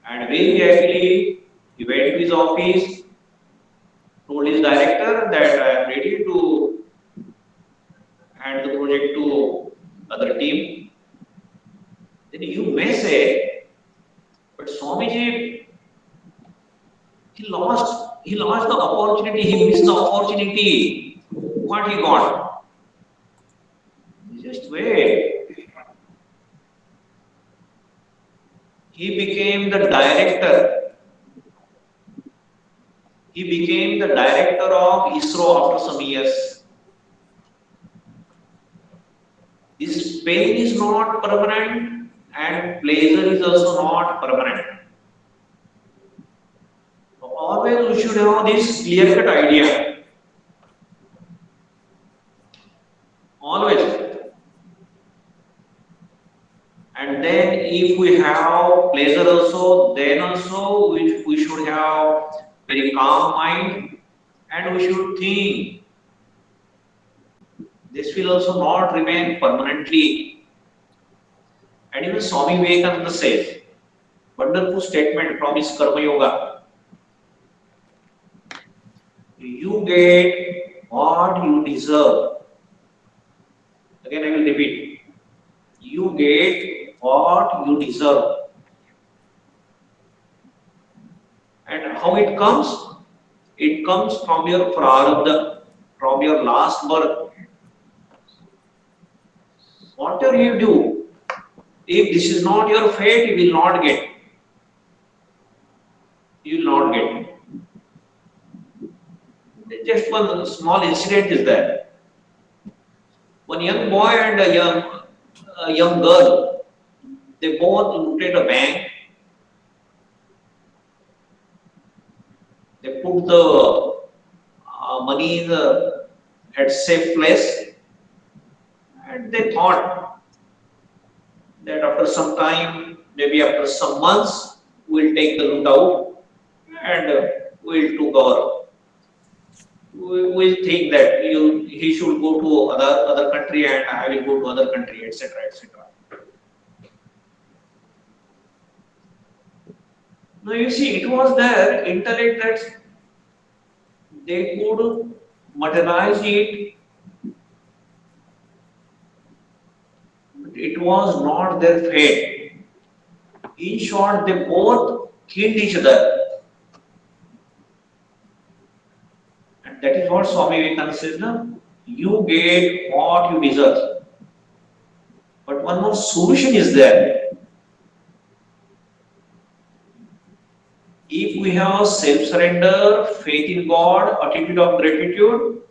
[SPEAKER 4] And very happily, he went to his office, told his director that I am ready to hand the project to other team. Then you may say, but Swamiji, he lost the opportunity, he missed the opportunity. What he got? Just wait. He became the director. He became the director of ISRO after some years. This pain is not permanent and pleasure is also not permanent. So always we should have this clear-cut idea. Always. And then if we have pleasure also, then also we should have very calm mind and we should think this will also not remain permanently. And even Swami Vivekananda says, Wonderful statement from his Karma Yoga. You get what you deserve. Again, I will repeat. You get what you deserve. And how it comes? It comes from your prarabdha, from your last birth. Whatever you do, if this is not your fate, you will not get. You will not get. Just one small incident is there. One young boy and a young girl, they both looted a bank. They put the money in the at safe place, and they thought that after some time, maybe after some months, we'll take the loot out and we'll took our. We'll think that he should go to other country and I will go to other country, etc., etc. Now you see, it was their intellect that they could materialize it. But it was not their fate. In short, they both killed each other. And that is what Swami Vivekananda says, no? You get what you deserve. But one more solution is there. If we have self-surrender, faith in God, attitude of gratitude,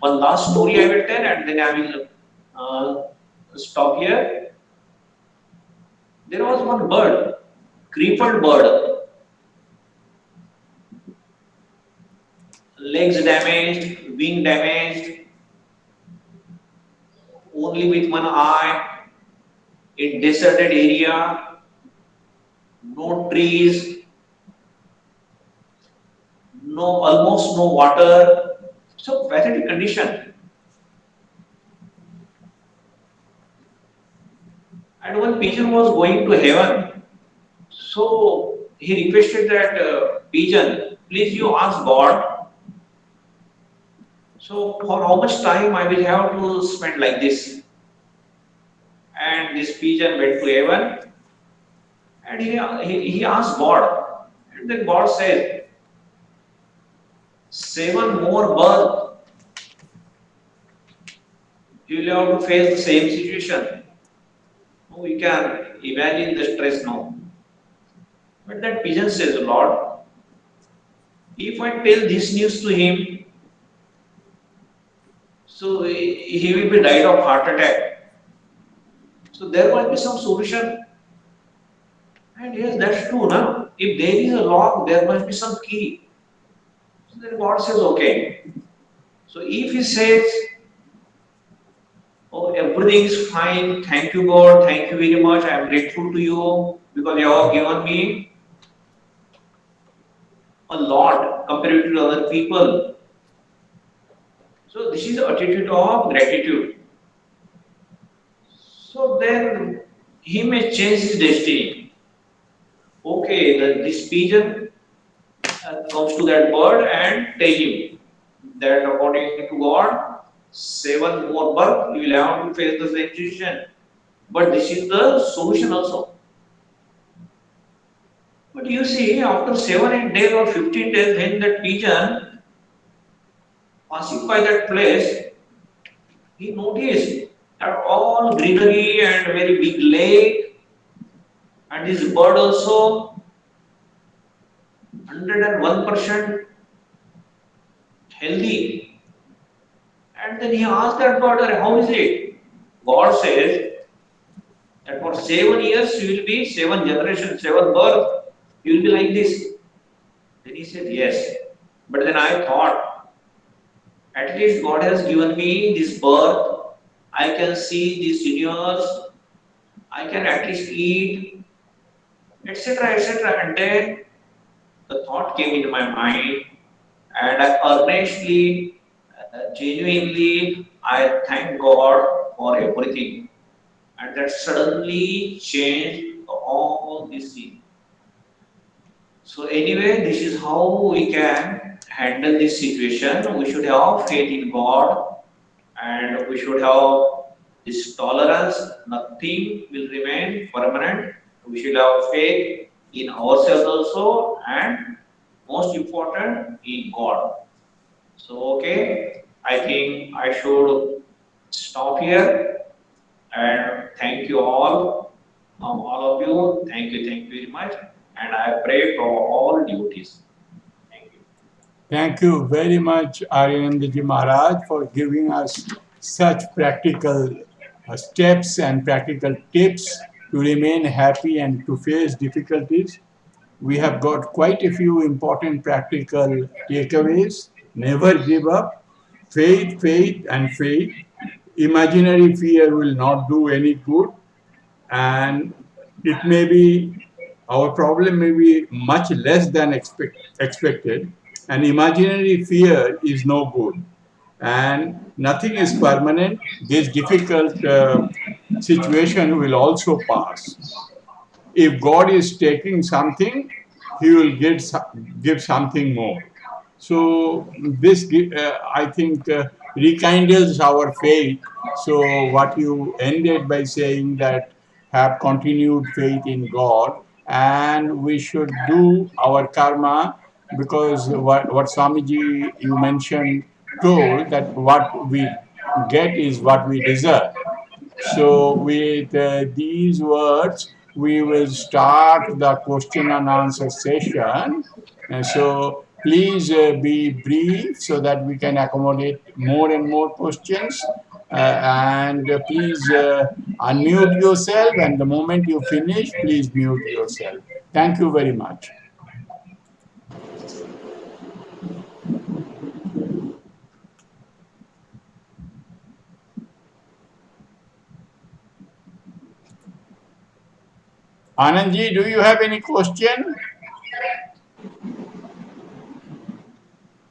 [SPEAKER 4] one last story I will tell and then I will stop here. There was one bird, crippled bird, legs damaged, wing damaged, only with one eye, in deserted area, no trees, almost no water, so pathetic condition. And one pigeon was going to heaven, so he requested that pigeon, please you ask God, so for how much time I will have to spend like this? And this pigeon went to heaven and he asked God, and then God said, 7 more births, you will have to face the same situation. We can imagine the stress now. But that pigeon says, Lord, if I tell this news to him, so he will be died of heart attack. So there must be some solution. And yes, that's true, no? If there is a lock, there must be some key. So then God says, okay. So if he says, oh, everything is fine, thank you God, thank you very much, I am grateful to you because you have given me a lot compared to other people. So this is the attitude of gratitude. So then he may change his destiny. Okay, this pigeon comes to that bird and tell him that according to God, 7 more births you will have to face the same situation. But this is the solution also. But you see, after 7, 8 days or 15 days, when that pigeon passing by that place, he noticed that all greenery and very big lake, and this bird also 101% healthy. And then he asked that bird, how is it? God says that for 7 years you will be 7 generations, 7 birth, you will be like this. Then he said, yes. But then I thought, at least God has given me this birth. I can see this universe. I can at least eat, etc., etc. And then the thought came into my mind, and I earnestly, genuinely, I thank God for everything. And that suddenly changed all this scene. So anyway, this is how we can handle this situation. We should have faith in God, and we should have this tolerance. Nothing will remain permanent. We should have faith in ourselves also, and most important, in God. So okay, I think I should stop here, and thank you all of you. Thank you very much, and I pray for all duties. Thank you.
[SPEAKER 1] Thank you very much, Aryanandaji Maharaj, for giving us such practical steps and practical tips to remain happy and to face difficulties. We have got quite a few important practical takeaways. Never give up. Faith, faith, and faith. Imaginary fear will not do any good, and it may be our problem may be much less than expected, and imaginary fear is no good, and nothing is permanent. This difficult situation will also pass. If God is taking something, He will give something more. So this, I think, rekindles our faith. So what you ended by saying that have continued faith in God, and we should do our karma, because what Swamiji you mentioned told that what we get is what we deserve. So with these words, we will start the question and answer session. And so please be brief so that we can accommodate more and more questions. And please unmute yourself, and the moment you finish, please mute yourself. Thank you very much. Anandji, do you have any question?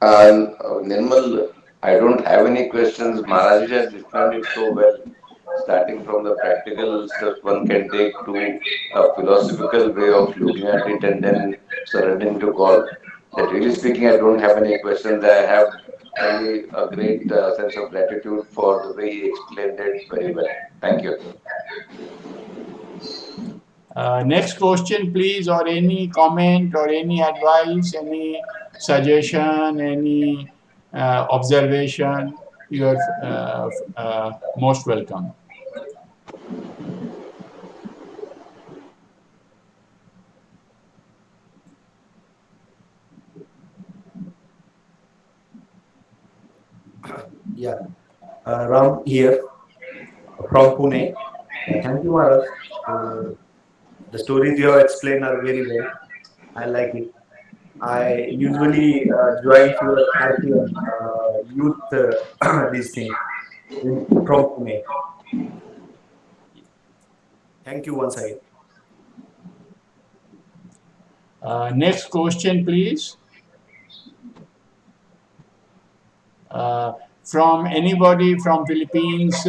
[SPEAKER 5] Nirmal, I don't have any questions. Maharaj has explained it so well, starting from the practical steps one can take to a philosophical way of looking at it and then surrendering to God. That really speaking, I don't have any questions. I have only a great sense of gratitude for the way he explained it very well. Thank you.
[SPEAKER 1] Next question, please, or any comment, or any advice, any suggestion, any observation. You are most welcome.
[SPEAKER 6] Yeah, Ram here from Pune. Thank you, Maharaj. The stories you have explained are very well. I like it. I usually join your RTM youth these things from Pune. Thank you once again.
[SPEAKER 1] Next question, please. From anybody from Philippines,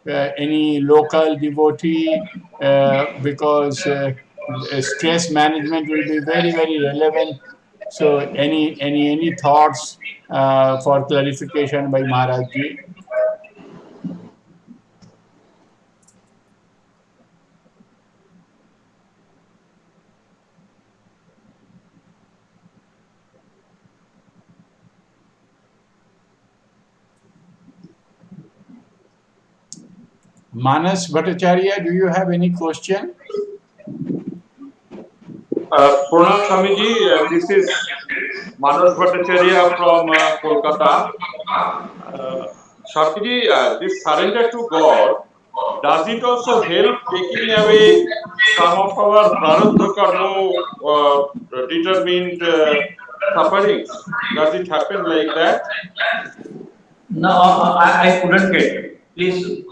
[SPEAKER 1] any local devotee, because stress management will be very, very relevant. So any thoughts for clarification by Maharaj Ji? Manas Bhattacharya, do you have any question?
[SPEAKER 7] Pranam Swamiji, this is Manas Bhattacharya from Kolkata. Swamiji, this surrender to God, does it also help taking away some of our prarabdha karma determined sufferings? Does it happen like that?
[SPEAKER 4] No, I couldn't get. Please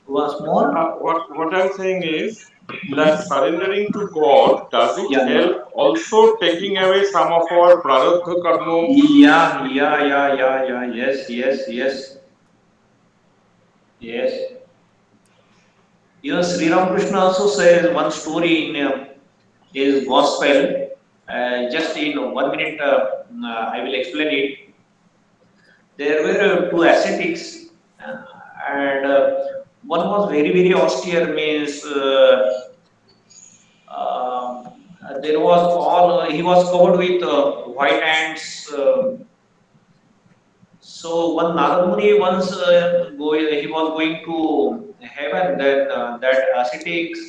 [SPEAKER 4] once more.
[SPEAKER 7] What I'm saying is that surrendering to God, does it help also taking away some of our prarabdha karma?
[SPEAKER 4] Yeah. Yes. Sri Ramakrishna also says one story in his gospel Just in 1 minute, I will explain it. There were two ascetics, and one was very austere, means there was all he was covered with white ants. So one Narad Muni once he was going to heaven, then that ascetics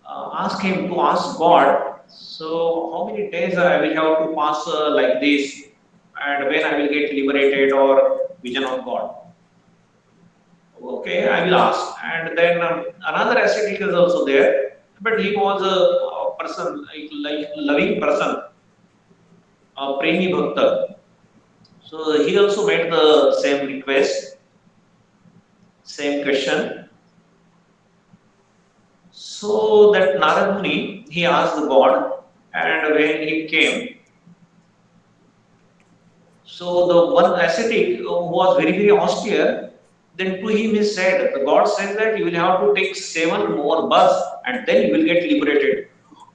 [SPEAKER 4] asked him to ask God, so how many days I will have to pass like this, and when I will get liberated or vision of God. Okay, I will ask. And then another ascetic is also there, but he was a person, like loving person, a premi bhakta. So he also made the same request, same question. So that Narad Muni, he asked God, and when he came, so the one ascetic who was very austere, then to him is said, the God said that you will have to take 7 more births and then you will get liberated.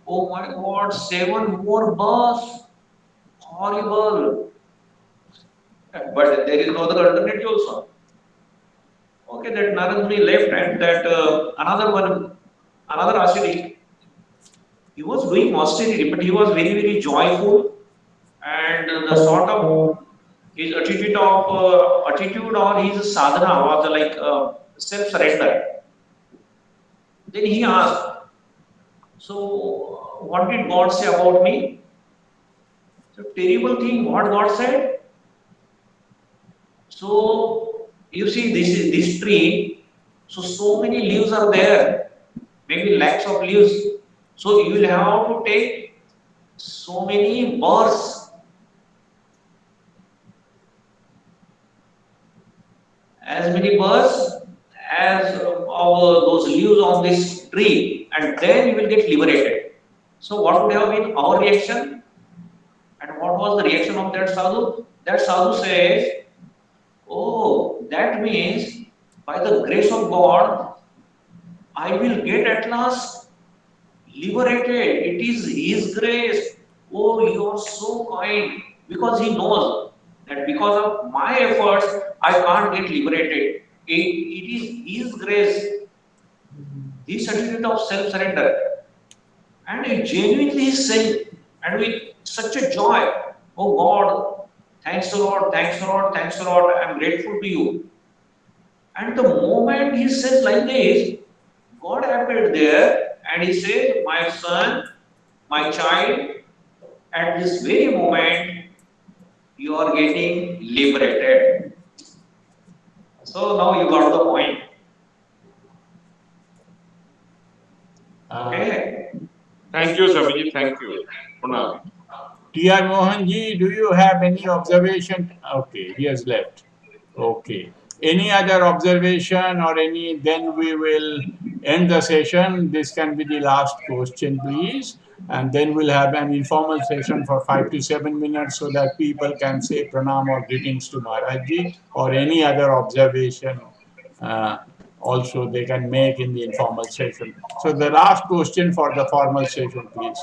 [SPEAKER 4] Oh my God, 7 more births, horrible. But there is no other alternative also. Okay, that Narad Muni left, and that another ascetic, he was doing austerity, but he was very joyful, and the sort of his attitude or his sadhana was like self-surrender. Then he asked, so what did God say about me? So terrible thing, what God said. So you see this tree, so many leaves are there, maybe lakhs of leaves. So you will have to take so many births, as many births as of those leaves on this tree, and then you will get liberated. So what would have been our reaction? And what was the reaction of that sadhu? That sadhu says, oh, that means by the grace of God, I will get at last liberated. It is His grace. Oh, you are so kind. Because he knows that because of my efforts, I can't get liberated. It is His grace, this attitude of self-surrender. And he genuinely is saying, and with such a joy, oh God, thanks the Lord, thanks the Lord, thanks the Lord, I am grateful to you. And the moment he says like this, God appeared there and he said, my son, my child, at this very moment, you are getting liberated. So now you got the point. Okay.
[SPEAKER 7] Thank you, Swamiji. Thank you. Pranam.
[SPEAKER 1] T.R. Mohanji, do you have any observation? Okay, he has left. Okay. Any other observation or any, then we will end the session. This can be the last question, please. And then we'll have an informal session for 5 to 7 minutes so that people can say pranam or greetings to Maharajji or any other observation also they can make in the informal session. So the last question for the formal session, please.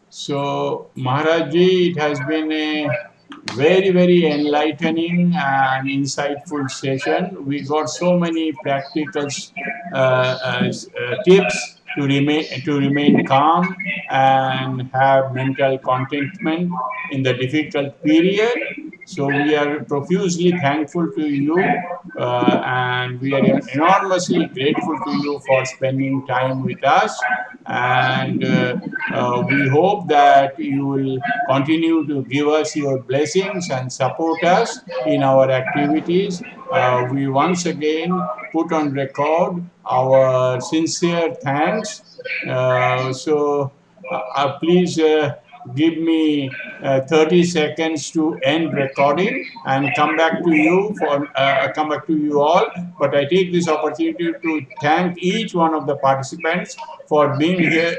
[SPEAKER 1] So, Maharajji, it has been a very enlightening and insightful session. We got so many practical tips to remain calm and have mental contentment in the difficult period. So we are profusely thankful to you and we are enormously grateful to you for spending time with us. And we hope that you will continue to give us your blessings and support us in our activities. We once again put on record our sincere thanks. Please give me 30 seconds to end recording and come back to you all. But I take this opportunity to thank each one of the participants for being here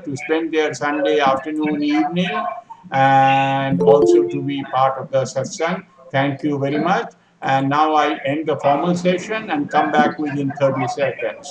[SPEAKER 1] to spend their Sunday afternoon, evening, and also to be part of the satsang. Thank you very much. And now I end the formal session and come back within 30 seconds.